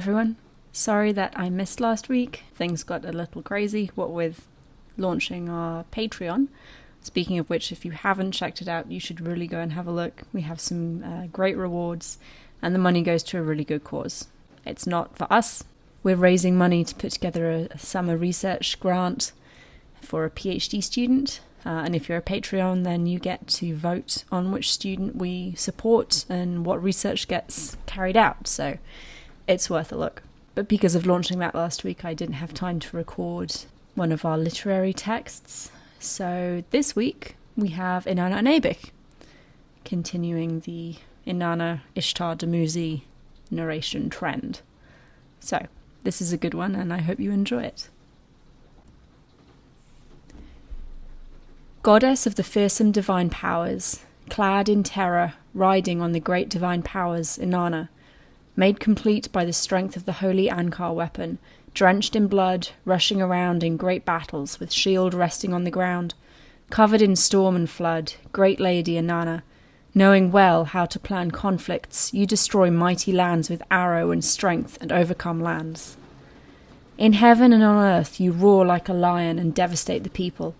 everyone. Sorry that I missed last week. Things got a little crazy, what with launching our Patreon. Speaking of which, if you haven't checked it out, you should really go and have a look. We have some great rewards, and the money goes to a really good cause. It's not for us. We're raising money to put together a summer research grant for a PhD student. And if you're a Patreon, then you get to vote on which student we support and what research gets carried out. So it's worth a look. But because of launching that last week, I didn't have time to record one of our literary texts. So this week we have Inanna and Ebih, continuing the Inanna Ishtar Dumuzi narration trend. So this is a good one, and I hope you enjoy it. Goddess of the fearsome divine powers, clad in terror, riding on the great divine powers, Inanna, made complete by the strength of the holy Ankar weapon, drenched in blood, rushing around in great battles, with shield resting on the ground, covered in storm and flood, great lady Inanna, knowing well how to plan conflicts, you destroy mighty lands with arrow and strength and overcome lands. In heaven and on earth you roar like a lion and devastate the people.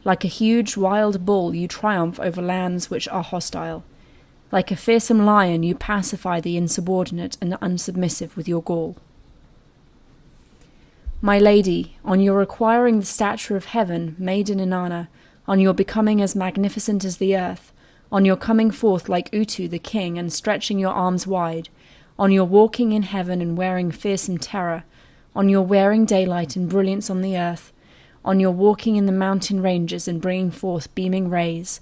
Like a huge wild bull you triumph over lands which are hostile. Like a fearsome lion you pacify the insubordinate and the unsubmissive with your gall. My lady, on your acquiring the stature of heaven, maiden Inanna, on your becoming as magnificent as the earth, on your coming forth like Utu the king and stretching your arms wide, on your walking in heaven and wearing fearsome terror, on your wearing daylight and brilliance on the earth, on your walking in the mountain ranges and bringing forth beaming rays,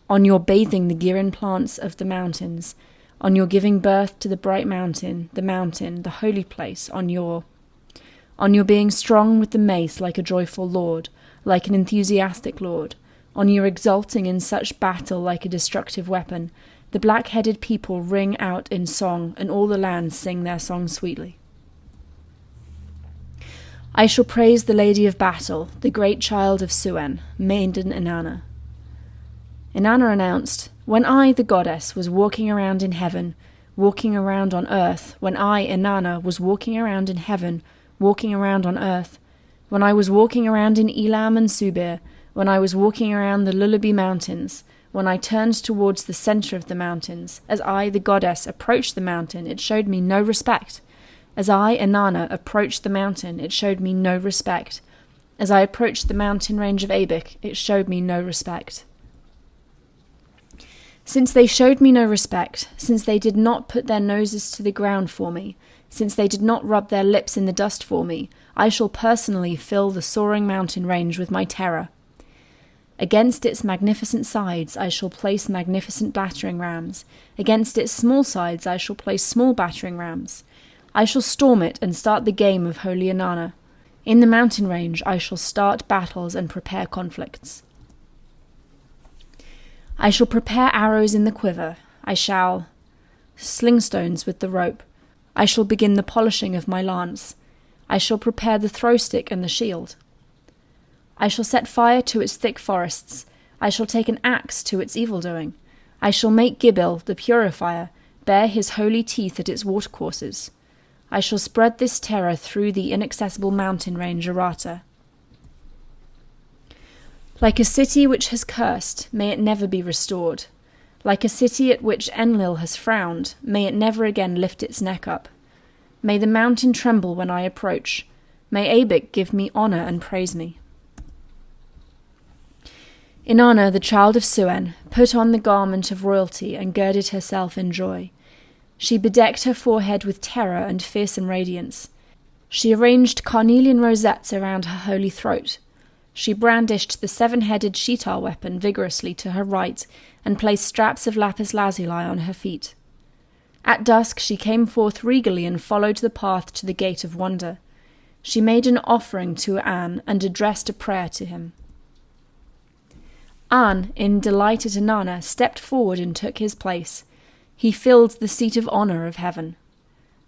on your bathing the Girin plants of the mountains, on your giving birth to the bright mountain, the holy place, on your being strong with the mace like a joyful lord, like an enthusiastic lord, on your exulting in such battle like a destructive weapon, the black-headed people ring out in song, and all the lands sing their song sweetly. I shall praise the lady of battle, the great child of Suen, maiden Inanna. Inanna announced, when I, the goddess, was walking around in heaven, walking around on earth, when I, Inanna, was walking around in heaven, walking around on earth, when I was walking around in Elam and Subir, when I was walking around the Lullaby mountains, when I turned towards the centre of the mountains, as I, the goddess, approached the mountain, it showed me no respect. As I, Inanna, approached the mountain, it showed me no respect. As I approached the mountain range of Ebih, it showed me no respect. Since they showed me no respect, since they did not put their noses to the ground for me, since they did not rub their lips in the dust for me, I shall personally fill the soaring mountain range with my terror. Against its magnificent sides I shall place magnificent battering rams. Against its small sides I shall place small battering rams. I shall storm it and start the game of holy Inanna. In the mountain range I shall start battles and prepare conflicts. I shall prepare arrows in the quiver. I shall sling stones with the rope. I shall begin the polishing of my lance. I shall prepare the throw stick and the shield. I shall set fire to its thick forests. I shall take an axe to its evil-doing. I shall make Gibil, the purifier, bare his holy teeth at its watercourses. I shall spread this terror through the inaccessible mountain range Arata. Like a city which has cursed, may it never be restored. Like a city at which Enlil has frowned, may it never again lift its neck up. May the mountain tremble when I approach. May Ebih give me honour and praise me. Inanna, the child of Suen, put on the garment of royalty and girded herself in joy. She bedecked her forehead with terror and fearsome radiance. She arranged carnelian rosettes around her holy throat. She brandished the seven-headed Shitar weapon vigorously to her right and placed straps of lapis lazuli on her feet. At dusk she came forth regally and followed the path to the gate of wonder. She made an offering to An and addressed a prayer to him. An, in delight at Inanna, stepped forward and took his place. He filled the seat of honour of heaven.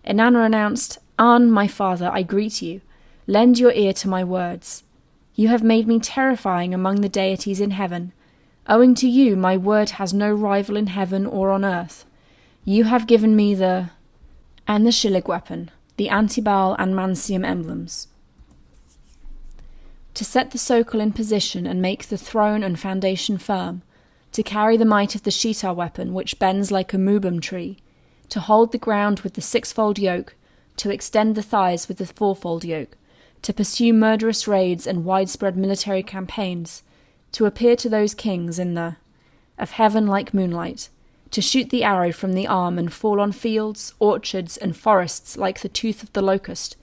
Inanna announced, An, my father, I greet you. Lend your ear to my words. You have made me terrifying among the deities in heaven. Owing to you, my word has no rival in heaven or on earth. You have given me the Shillig weapon, the Antibal and Mancium emblems. To set the Sokol in position and make the throne and foundation firm, to carry the might of the Shitar weapon which bends like a mubum tree, to hold the ground with the sixfold yoke, to extend the thighs with the fourfold yoke, to pursue murderous raids and widespread military campaigns, to appear to those kings in the of heaven like moonlight, to shoot the arrow from the arm and fall on fields, orchards, and forests like the tooth of the locust,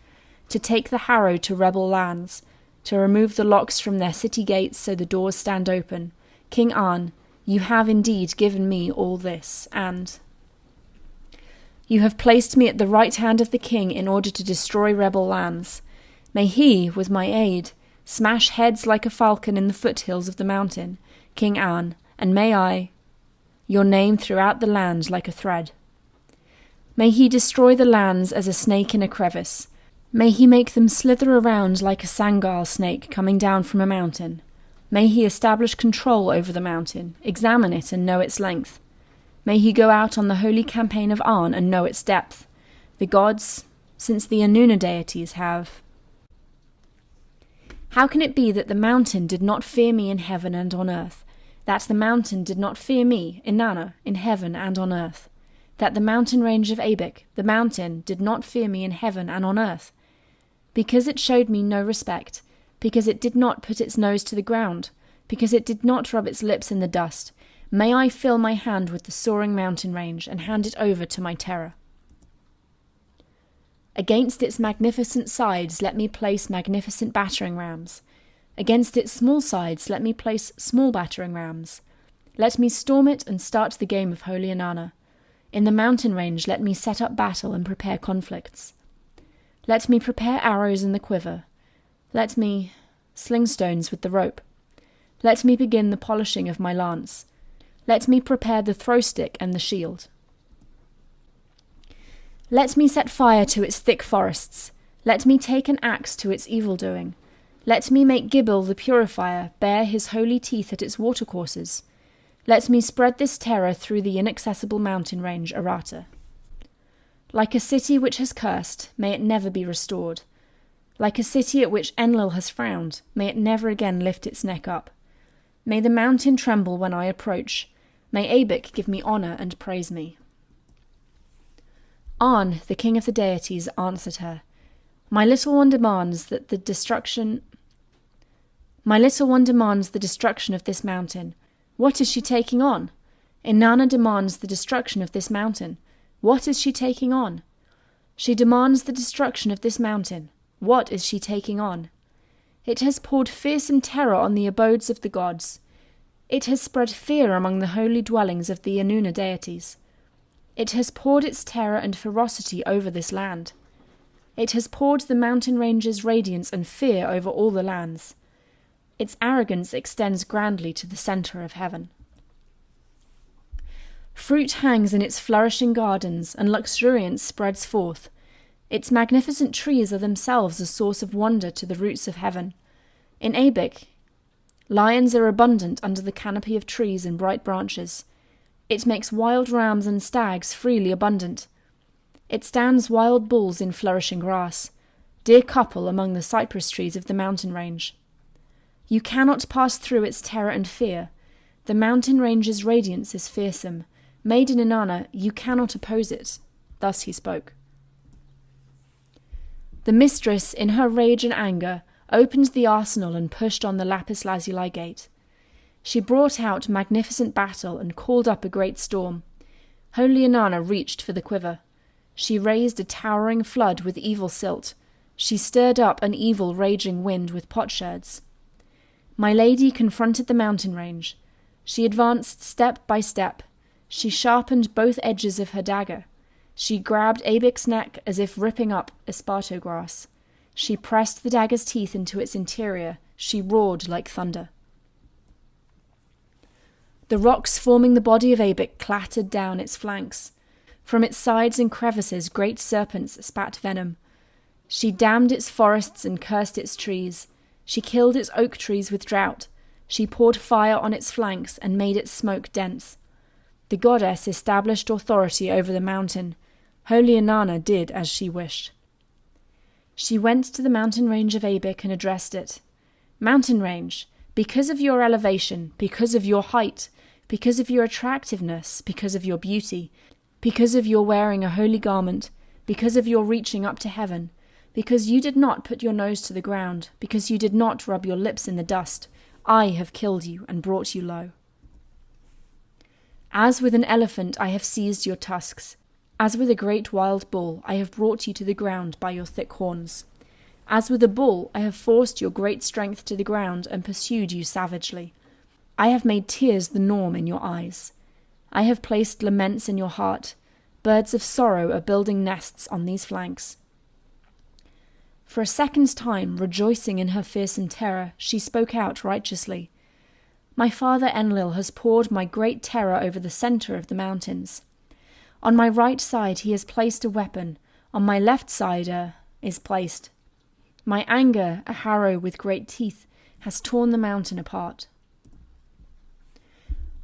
to take the harrow to rebel lands, to remove the locks from their city gates so the doors stand open. King An, you have indeed given me all this, and you have placed me at the right hand of the king in order to destroy rebel lands. May he, with my aid, smash heads like a falcon in the foothills of the mountain, King An, and may I, your name throughout the land like a thread. May he destroy the lands as a snake in a crevice. May he make them slither around like a sangal snake coming down from a mountain. May he establish control over the mountain, examine it and know its length. May he go out on the holy campaign of An and know its depth. The gods, since the Inanna deities, have. How can it be that the mountain did not fear me in heaven and on earth? That the mountain did not fear me, Inanna, in heaven and on earth? That the mountain range of Ebih, the mountain, did not fear me in heaven and on earth? Because it showed me no respect, because it did not put its nose to the ground, because it did not rub its lips in the dust, may I fill my hand with the soaring mountain range and hand it over to my terror. Against its magnificent sides let me place magnificent battering rams. Against its small sides let me place small battering rams. Let me storm it and start the game of holy Inanna. In the mountain range let me set up battle and prepare conflicts. Let me prepare arrows in the quiver. Let me sling stones with the rope. Let me begin the polishing of my lance. Let me prepare the throw stick and the shield. Let me set fire to its thick forests. Let me take an axe to its evil-doing. Let me make Gibel the purifier bare his holy teeth at its watercourses. Let me spread this terror through the inaccessible mountain range, Arata. Like a city which has cursed, may it never be restored. Like a city at which Enlil has frowned, may it never again lift its neck up. May the mountain tremble when I approach. May Ebih give me honour and praise me. An, the king of the deities, answered her. My little one demands the destruction of this mountain. What is she taking on? Inanna demands the destruction of this mountain. What is she taking on? She demands the destruction of this mountain. What is she taking on? It has poured fearsome terror on the abodes of the gods. It has spread fear among the holy dwellings of the Inanna deities. It has poured its terror and ferocity over this land. It has poured the mountain ranges' radiance and fear over all the lands. Its arrogance extends grandly to the centre of heaven. Fruit hangs in its flourishing gardens, and luxuriance spreads forth. Its magnificent trees are themselves a source of wonder to the roots of heaven. In Ebih, lions are abundant under the canopy of trees and bright branches. It makes wild rams and stags freely abundant. It stands wild bulls in flourishing grass, dear couple among the cypress trees of the mountain range. You cannot pass through its terror and fear. The mountain range's radiance is fearsome. Maiden Inanna, you cannot oppose it. Thus he spoke. The mistress, in her rage and anger, opened the arsenal and pushed on the lapis lazuli gate. She brought out magnificent battle and called up a great storm. Holy Inanna reached for the quiver. She raised a towering flood with evil silt. She stirred up an evil raging wind with potsherds. My lady confronted the mountain range. She advanced step by step. She sharpened both edges of her dagger. She grabbed Ebik's neck as if ripping up esparto grass. She pressed the dagger's teeth into its interior. She roared like thunder. The rocks forming the body of Ebih clattered down its flanks. From its sides and crevices great serpents spat venom. She damned its forests and cursed its trees. She killed its oak trees with drought. She poured fire on its flanks and made its smoke dense. The goddess established authority over the mountain. Holy Inanna did as she wished. She went to the mountain range of Ebih and addressed it. Mountain range, because of your elevation, because of your height, because of your attractiveness, because of your beauty, because of your wearing a holy garment, because of your reaching up to heaven, because you did not put your nose to the ground, because you did not rub your lips in the dust, I have killed you and brought you low. As with an elephant I have seized your tusks. As with a great wild bull I have brought you to the ground by your thick horns. As with a bull I have forced your great strength to the ground and pursued you savagely. I have made tears the norm in your eyes. I have placed laments in your heart. Birds of sorrow are building nests on these flanks. For a second time, rejoicing in her fearsome terror, she spoke out righteously. My father Enlil has poured my great terror over the centre of the mountains. On my right side he has placed a weapon, on my left side is placed. My anger, a harrow with great teeth, has torn the mountain apart.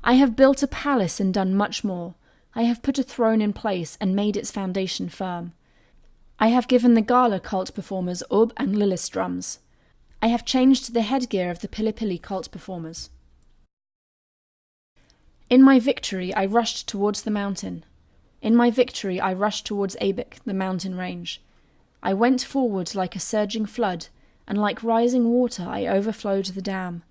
I have built a palace and done much more. I have put a throne in place and made its foundation firm. I have given the Gala cult performers Ub and Lilis drums. I have changed the headgear of the Pilipili cult performers. In my victory I rushed towards the mountain. In my victory I rushed towards Ebih, the mountain range. I went forward like a surging flood, and like rising water I overflowed the dam.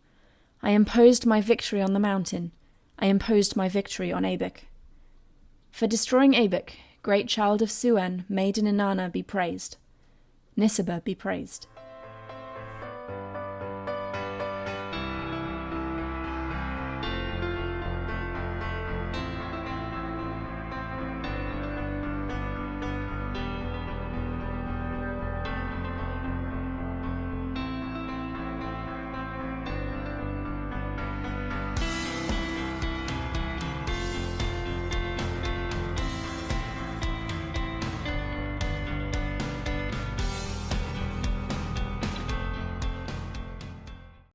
I imposed my victory on the mountain. I imposed my victory on Ebih. For destroying Ebih, great child of Suen, maiden Inanna be praised. Nisaba be praised.